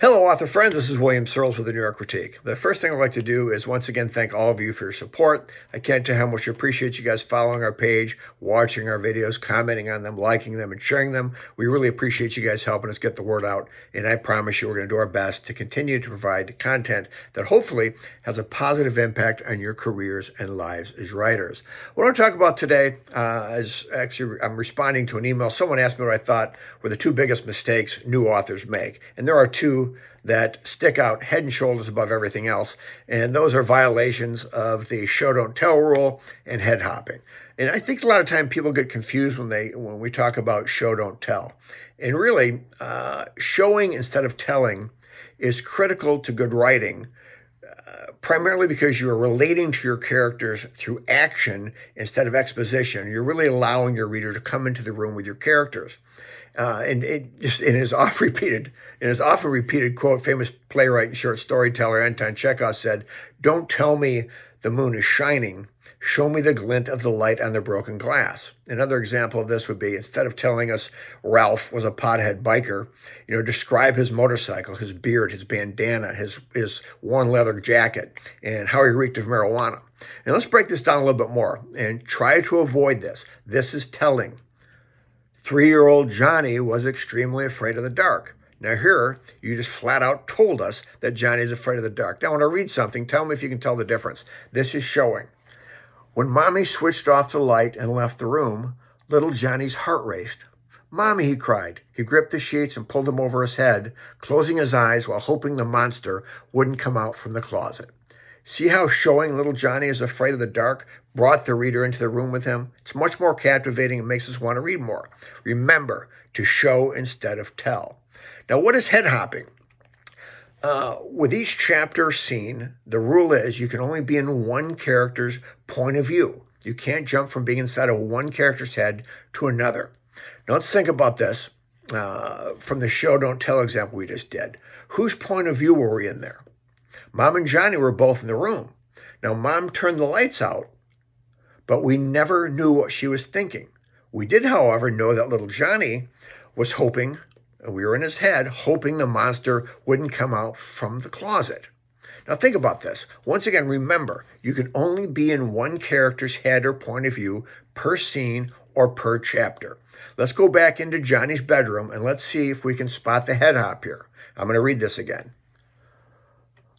Hello, author friends. This is William Searles with the New York Critique. The first thing I'd like to do is once again thank all of you for your support. I can't tell how much I appreciate you guys following our page, watching our videos, commenting on them, liking them, and sharing them. We really appreciate you guys helping us get the word out, and I promise you we're going to do our best to continue to provide content that hopefully has a positive impact on your careers and lives as writers. What I want to talk about today is actually I'm responding to an email. Someone asked me what I thought were the two biggest mistakes new authors make, and there are two that stick out head and shoulders above everything else, and those are violations of the show don't tell rule and head hopping. And I think a lot of time people get confused when we talk about show don't tell. And really, showing instead of telling is critical to good writing, primarily because you're relating to your characters through action instead of exposition. You're really allowing your reader to come into the room with your characters. And it just in his often repeated quote, famous playwright and short storyteller Anton Chekhov said, "Don't tell me the moon is shining. Show me the glint of the light on the broken glass." Another example of this would be, instead of telling us Ralph was a pothead biker, describe his motorcycle, his beard, his bandana, his worn leather jacket, and how he reeked of marijuana. And let's break this down a little bit more and try to avoid this. This is telling. 3-year-old Johnny was extremely afraid of the dark. Now here, you just flat out told us that Johnny's afraid of the dark. Now when I read something, tell me if you can tell the difference. This is showing. When Mommy switched off the light and left the room, little Johnny's heart raced. "Mommy," he cried. He gripped the sheets and pulled them over his head, closing his eyes while hoping the monster wouldn't come out from the closet. See how showing little Johnny is afraid of the dark brought the reader into the room with him? It's much more captivating and makes us want to read more. Remember to show instead of tell. Now, what is head hopping? With each chapter scene, the rule is you can only be in one character's point of view. You can't jump from being inside of one character's head to another. Now, let's think about this from the show don't tell example we just did. Whose point of view were we in there? Mom and Johnny were both in the room. Now, Mom turned the lights out, but we never knew what she was thinking. We did, however, know that little Johnny was hoping, and we were in his head, hoping the monster wouldn't come out from the closet. Now, think about this. Once again, remember, you can only be in one character's head or point of view per scene or per chapter. Let's go back into Johnny's bedroom, and let's see if we can spot the head hop here. I'm going to read this again.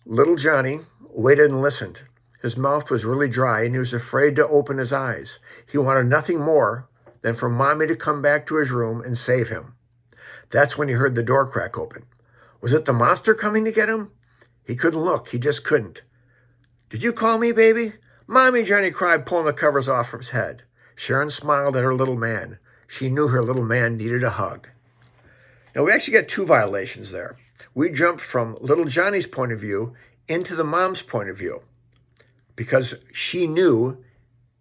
Little Johnny waited and listened. His mouth was really dry, and he was afraid to open his eyes. He wanted nothing more than for Mommy to come back to his room and save him. That's when he heard the door crack open. Was it the monster coming to get him? He couldn't look. He just couldn't. "Did you call me, baby?" "Mommy," Johnny cried, pulling the covers off from his head. Sharon smiled at her little man. She knew her little man needed a hug. Now, we actually got two violations there. We jumped from little Johnny's point of view into the mom's point of view because she knew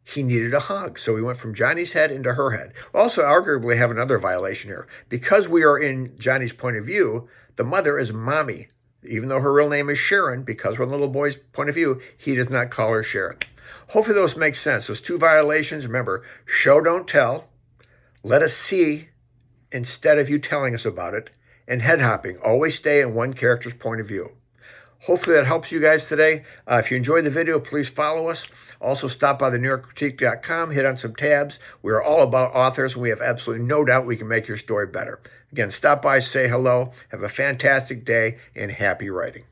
he needed a hug. So we went from Johnny's head into her head. Also, arguably have another violation here. Because we are in Johnny's point of view, the mother is Mommy. Even though her real name is Sharon, because we're in the little boy's point of view, he does not call her Sharon. Hopefully those make sense. Those two violations, remember, show don't tell. Let us see instead of you telling us about it. And head hopping. Always stay in one character's point of view. Hopefully that helps you guys today. If you enjoyed the video, please follow us. Also stop by the NewYorkCritique.com, hit on some tabs. We are all about authors, and we have absolutely no doubt we can make your story better. Again, stop by, say hello, have a fantastic day, and happy writing.